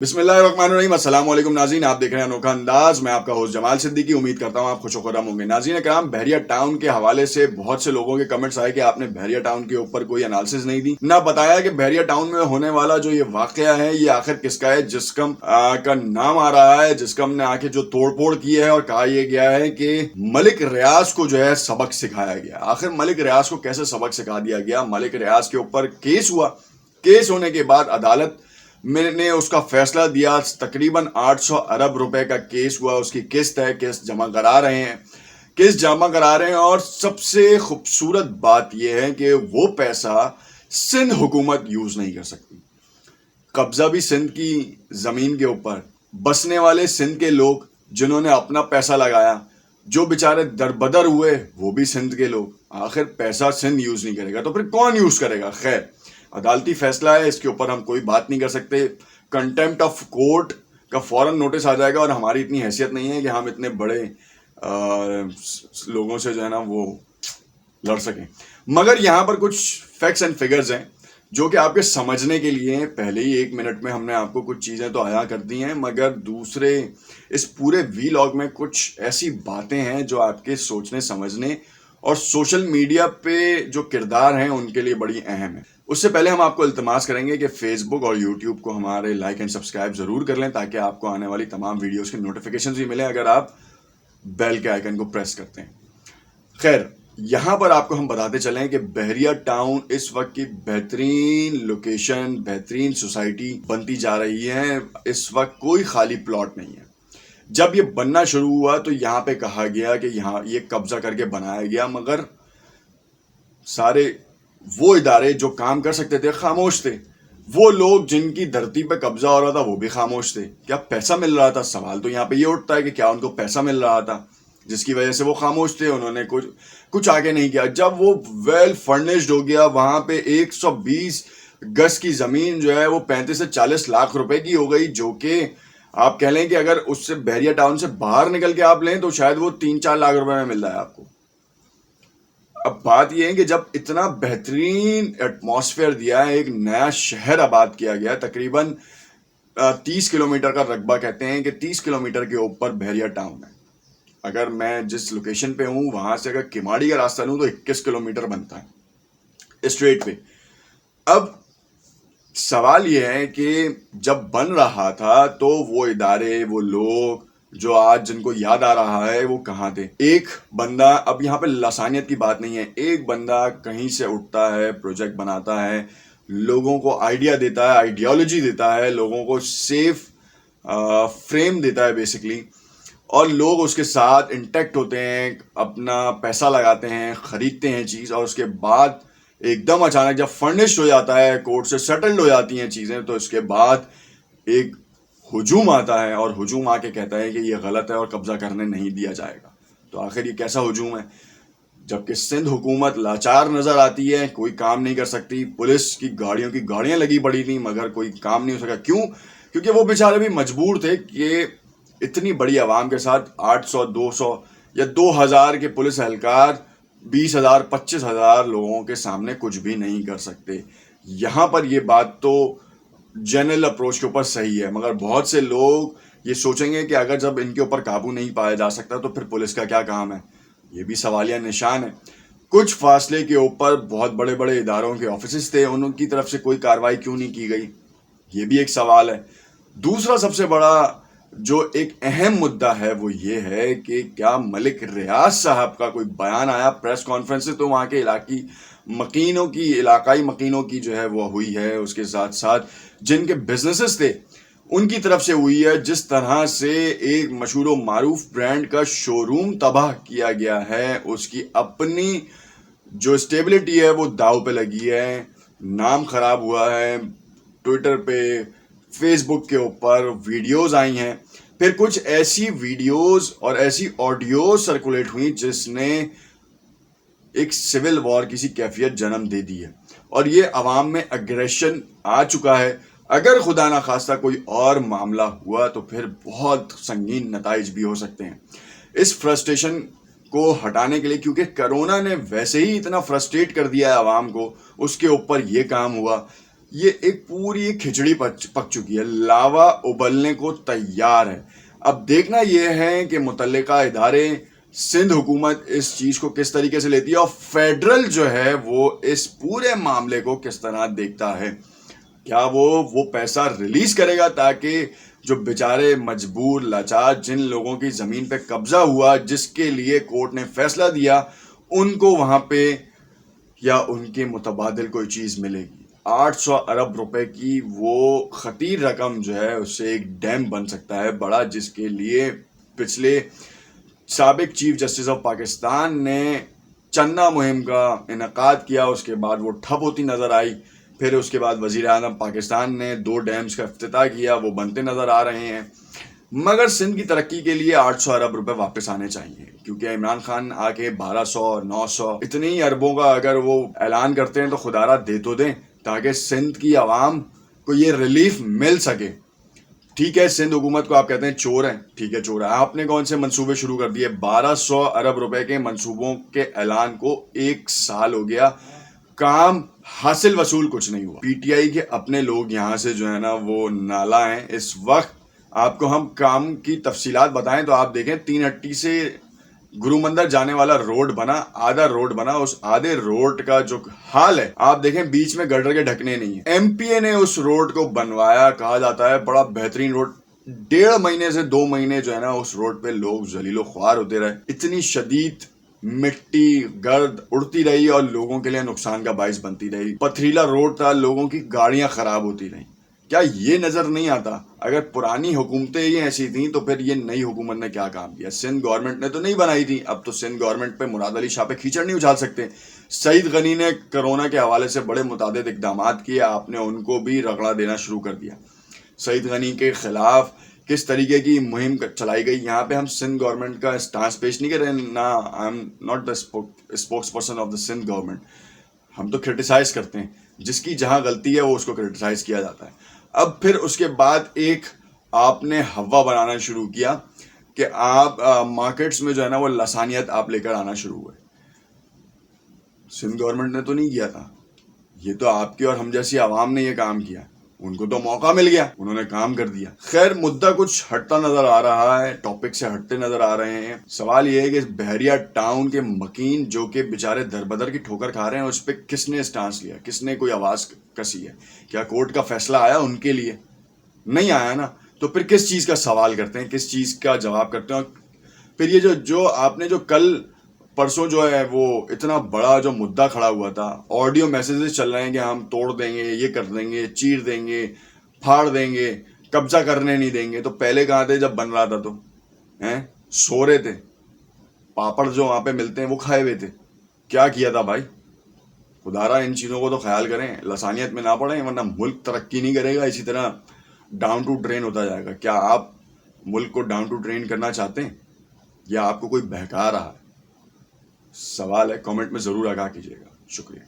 بسم اللہ الرحمن الرحیم۔ السلام علیکم ناظرین، آپ دیکھ رہے ہیں انوکھا انداز۔ میں آپ کا ہوسٹ جمال صدیقی، امید کرتا ہوں آپ خوش و خرم ہوں گے۔ ناظرین کرام، بحریہ ٹاؤن کے حوالے سے بہت سے لوگوں کے کمنٹس آئے کہ آپ نے بحریہ ٹاؤن کے اوپر کوئی انالیسز نہیں دی، نہ بتایا کہ بحریہ ٹاؤن میں ہونے والا جو یہ واقعہ ہے یہ آخر کس کا ہے۔ جسکم کا نام آ رہا ہے، جسکم نے آ کے جو توڑ پھوڑ کی ہے، اور کہا یہ گیا ہے کہ ملک ریاض کو جو ہے سبق سکھایا گیا۔ آخر ملک ریاض کو کیسے سبق سکھا دیا گیا؟ ملک ریاض کے اوپر کیس ہوا، کیس ہونے کے بعد عدالت میں نے اس کا فیصلہ دیا۔ تقریباً 800 ارب روپے کا کیس ہوا، اس کی قسط ہے، کیس جمع کرا رہے ہیں، اور سب سے خوبصورت بات یہ ہے کہ وہ پیسہ سندھ حکومت یوز نہیں کر سکتی۔ قبضہ بھی سندھ کی زمین کے اوپر، بسنے والے سندھ کے لوگ جنہوں نے اپنا پیسہ لگایا، جو بیچارے دربدر ہوئے وہ بھی سندھ کے لوگ۔ آخر پیسہ سندھ یوز نہیں کرے گا تو پھر کون یوز کرے گا؟ خیر، عدالتی فیصلہ ہے، اس کے اوپر ہم کوئی بات نہیں کر سکتے۔ کنٹیمپٹ آف کورٹ کا فوراً نوٹس آ جائے گا، اور ہماری اتنی حیثیت نہیں ہے کہ ہم اتنے بڑے لوگوں سے جو ہے نا وہ لڑ سکیں۔ مگر یہاں پر کچھ فیکٹس اینڈ فگرز ہیں جو کہ آپ کے سمجھنے کے لیے ہیں۔ پہلے ہی 1 منٹ میں ہم نے آپ کو کچھ چیزیں تو آیا کر دی ہیں، مگر دوسرے اس پورے وی لاگ میں کچھ ایسی باتیں ہیں جو آپ کے سوچنے سمجھنے اور سوشل میڈیا پہ جو کردار ہیں ان کے لیے بڑی اہم ہے۔ اس سے پہلے ہم آپ کو التماس کریں گے کہ فیس بک اور یوٹیوب کو ہمارے لائک اینڈ سبسکرائب ضرور کر لیں، تاکہ آپ کو آنے والی تمام ویڈیوز کی نوٹیفیکیشنز بھی ملیں اگر آپ بیل کے آئیکن کو پریس کرتے ہیں۔ خیر، یہاں پر آپ کو ہم بتاتے چلیں کہ بحریہ ٹاؤن اس وقت کی بہترین لوکیشن، بہترین سوسائٹی بنتی جا رہی ہے۔ اس وقت کوئی خالی پلاٹ نہیں ہے۔ جب یہ بننا شروع ہوا تو یہاں پہ کہا گیا کہ یہاں یہ قبضہ کر کے بنایا گیا، مگر سارے وہ ادارے جو کام کر سکتے تھے خاموش تھے۔ وہ لوگ جن کی دھرتی پہ قبضہ ہو رہا تھا وہ بھی خاموش تھے۔ کیا پیسہ مل رہا تھا؟ سوال تو یہاں پہ یہ اٹھتا ہے کہ کیا ان کو پیسہ مل رہا تھا جس کی وجہ سے وہ خاموش تھے؟ انہوں نے کچھ آگے نہیں کیا۔ جب وہ ویل فرنشڈ ہو گیا، وہاں پہ 120 گز کی زمین جو ہے وہ 35 سے 40 لاکھ روپے کی ہو گئی، جو کہ آپ کہہ لیں کہ اگر اس سے بحریہ ٹاؤن سے باہر نکل کے آپ لیں تو شاید وہ 3-4 لاکھ روپے میں مل رہا ہے آپ کو۔ اب بات یہ ہے کہ جب اتنا بہترین ایٹماسفیئر دیا ہے، ایک نیا شہر آباد کیا گیا، تقریباً 30 کلومیٹر کا رقبہ، کہتے ہیں کہ 30 کلومیٹر کے اوپر بحریہ ٹاؤن ہے۔ اگر میں جس لوکیشن پہ ہوں وہاں سے اگر کماڑی کا راستہ لوں تو 21 کلومیٹر بنتا ہے اسٹریٹ پہ۔ اب سوال یہ ہے کہ جب بن رہا تھا تو وہ ادارے، وہ لوگ جو آج جن کو یاد آ رہا ہے وہ کہاں تھے؟ ایک بندہ، اب یہاں پہ لسانیت کی بات نہیں ہے، ایک بندہ کہیں سے اٹھتا ہے، پروجیکٹ بناتا ہے، لوگوں کو آئیڈیا دیتا ہے، آئیڈیالوجی دیتا ہے، لوگوں کو سیف فریم دیتا ہے بیسکلی، اور لوگ اس کے ساتھ انٹیکٹ ہوتے ہیں، اپنا پیسہ لگاتے ہیں، خریدتے ہیں چیز، اور اس کے بعد ایک دم اچانک جب فرنشڈ ہو جاتا ہے، کورٹ سے سیٹلڈ ہو جاتی ہیں چیزیں، تو اس کے بعد ایک ہجوم آتا ہے، اور ہجوم آ کے کہتا ہے کہ یہ غلط ہے اور قبضہ کرنے نہیں دیا جائے گا۔ تو آخر یہ کیسا ہجوم ہے؟ جبکہ سندھ حکومت لاچار نظر آتی ہے، کوئی کام نہیں کر سکتی، پولیس کی گاڑیوں کی گاڑیاں لگی پڑی تھیں مگر کوئی کام نہیں ہو سکا۔ کیوں؟ کیونکہ وہ بیچارے بھی مجبور تھے کہ اتنی بڑی عوام کے ساتھ 800، 200 یا 2000 کے پولیس اہلکار 20,000، 25,000 لوگوں کے سامنے کچھ بھی نہیں کر سکتے۔ یہاں پر یہ بات تو جنرل اپروچ کے اوپر صحیح ہے، مگر بہت سے لوگ یہ سوچیں گے کہ اگر جب ان کے اوپر قابو نہیں پایا جا سکتا تو پھر پولیس کا کیا کام ہے؟ یہ بھی سوالیہ نشان ہے۔ کچھ فاصلے کے اوپر بہت بڑے بڑے اداروں کے آفیسز تھے، ان کی طرف سے کوئی کارروائی کیوں نہیں کی گئی؟ یہ بھی ایک سوال ہے۔ دوسرا سب سے بڑا جو ایک اہم مدعا ہے وہ یہ ہے کہ کیا ملک ریاض صاحب کا کوئی بیان آیا پریس کانفرنس سے؟ تو وہاں کے علاقائی مکینوں کی جو ہے وہ ہوئی ہے، اس کے ساتھ ساتھ جن کے بزنسز تھے ان کی طرف سے ہوئی ہے۔ جس طرح سے ایک مشہور و معروف برانڈ کا شو روم تباہ کیا گیا ہے، اس کی اپنی جو اسٹیبلٹی ہے وہ داؤ پہ لگی ہے، نام خراب ہوا ہے، ٹویٹر پہ، فیس بک کے اوپر ویڈیوز آئی ہیں، پھر کچھ ایسی ویڈیوز اور ایسی آڈیوز سرکولیٹ ہوئی جس نے ایک سول وار کی سی کیفیت جنم دے دی ہے، اور یہ عوام میں اگریشن آ چکا ہے۔ اگر خدا نخواستہ کوئی اور معاملہ ہوا تو پھر بہت سنگین نتائج بھی ہو سکتے ہیں۔ اس فرسٹریشن کو ہٹانے کے لیے، کیونکہ کرونا نے ویسے ہی اتنا فرسٹریٹ کر دیا ہے عوام کو، اس کے اوپر یہ کام ہوا۔ یہ ایک پوری ایک کھچڑی پک چکی ہے، لاوا ابلنے کو تیار ہے۔ اب دیکھنا یہ ہے کہ متعلقہ ادارے، سندھ حکومت اس چیز کو کس طریقے سے لیتی ہے، اور فیڈرل جو ہے وہ اس پورے معاملے کو کس طرح دیکھتا ہے۔ کیا وہ پیسہ ریلیز کرے گا تاکہ جو بیچارے مجبور لاچار جن لوگوں کی زمین پہ قبضہ ہوا، جس کے لیے کورٹ نے فیصلہ دیا، ان کو وہاں پہ یا ان کے متبادل کوئی چیز ملے گی؟ 800 ارب روپے کی وہ خطیر رقم جو ہے، اس سے ایک ڈیم بن سکتا ہے بڑا، جس کے لیے پچھلے سابق چیف جسٹس آف پاکستان نے چندہ مہم کا انعقاد کیا، اس کے بعد وہ ٹھپ ہوتی نظر آئی۔ پھر اس کے بعد وزیر اعظم پاکستان نے 2 ڈیمز کا افتتاح کیا، وہ بنتے نظر آ رہے ہیں۔ مگر سندھ کی ترقی کے لیے 800 ارب روپے واپس آنے چاہیے، کیونکہ عمران خان آ کے 1200 900 اتنی اربوں کا اگر وہ اعلان کرتے ہیں تو خدا را دے تو دیں، تاکہ سندھ کی عوام کو یہ ریلیف مل سکے۔ ٹھیک ہے، سندھ حکومت کو آپ کہتے ہیں چور ہیں، ٹھیک ہے چور ہے، آپ نے کون سے منصوبے شروع کر دیے؟ 1200 ارب روپے کے منصوبوں کے اعلان کو 1 سال ہو گیا، کام حاصل وصول کچھ نہیں ہوا۔ پی ٹی آئی کے اپنے لوگ یہاں سے جو ہے نا وہ نالا ہیں اس وقت۔ آپ کو ہم کام کی تفصیلات بتائیں تو آپ دیکھیں 3 ہٹی سے گرو مندر جانے والا روڈ بنا، آدھا روڈ بنا، اس آدھے روڈ کا جو حال ہے آپ دیکھیں، بیچ میں گٹر کے ڈھکنے نہیں ہیں۔ ایم پی اے نے اس روڈ کو بنوایا، کہا جاتا ہے بڑا بہترین روڈ، 1.5 مہینے سے 2 مہینے جو ہے نا اس روڈ پہ لوگ ذلیل و خوار ہوتے رہے، اتنی شدید مٹی گرد اڑتی رہی اور لوگوں کے لیے نقصان کا باعث بنتی رہی، پتھریلا روڈ تھا، لوگوں کی گاڑیاں خراب ہوتی رہیں۔ کیا یہ نظر نہیں آتا؟ اگر پرانی حکومتیں ہی ایسی تھیں تو پھر یہ نئی حکومت نے کیا کام کیا؟ سندھ گورنمنٹ نے تو نہیں بنائی تھی، اب تو سندھ گورنمنٹ پہ مراد علی شاہ پہ کیچڑ نہیں اچھال سکتے۔ سعید غنی نے کرونا کے حوالے سے بڑے متعدد اقدامات کیے، آپ نے ان کو بھی رگڑا دینا شروع کر دیا۔ سعید غنی کے خلاف کس طریقے کی مہم چلائی گئی، یہاں پہ ہم سندھ گورنمنٹ کا اسٹانس پیش نہیں کر رہے، نہ I am not the spokes person of the Sindh government, ہم تو کرٹیسائز کرتے ہیں، جس کی جہاں غلطی ہے وہ اس کو کرٹیسائز کیا جاتا ہے۔ اب پھر اس کے بعد ایک آپ نے ہوا بنانا شروع کیا کہ آپ مارکیٹس میں جو ہے نا وہ لسانیت آپ لے کر آنا شروع ہوئے۔ سندھ گورنمنٹ نے تو نہیں کیا تھا، یہ تو آپ کی اور ہم جیسی عوام نے یہ کام کیا، ان کو تو موقع مل گیا، انہوں نے کام کر دیا۔ خیر، مدعا کچھ ہٹتا نظر آ رہا ہے، ٹاپک سے ہٹتے نظر آ رہے ہیں۔ سوال یہ ہے کہ بحریہ ٹاؤن کے مکین جو کہ بیچارے در بدر کی ٹھوکر کھا رہے ہیں، اس پہ کس نے اسٹانس لیا، کس نے کوئی آواز کسی ہے؟ کیا کورٹ کا فیصلہ آیا ان کے لیے؟ نہیں آیا نا، تو پھر کس چیز کا سوال کرتے ہیں، کس چیز کا جواب کرتے ہیں؟ پھر یہ جو آپ نے جو کل پرسوں جو ہے وہ اتنا بڑا جو مدعا کھڑا ہوا تھا، آڈیو میسیجز چل رہے ہیں کہ ہم توڑ دیں گے، یہ کر دیں گے، چیر دیں گے، پھاڑ دیں گے، قبضہ کرنے نہیں دیں گے، تو پہلے کہاں تھے جب بن رہا تھا؟ تو سو رہے تھے، پاپڑ جو وہاں پہ ملتے ہیں وہ کھائے ہوئے تھے، کیا کیا تھا بھائی؟ خدا را ان چیزوں کو تو خیال کریں، لسانیت میں نہ پڑیں، ورنہ ملک ترقی نہیں کرے گا، اسی طرح ڈاؤن ٹو ڈرین ہوتا جائے گا۔ کیا آپ ملک کو ڈاؤن ٹو ڈرین کرنا چاہتے ہیں، یا آپ کو کوئی بہکا رہا ہے؟ سوال ہے، کامنٹ میں ضرور آگاہ کیجیے گا۔ شکریہ۔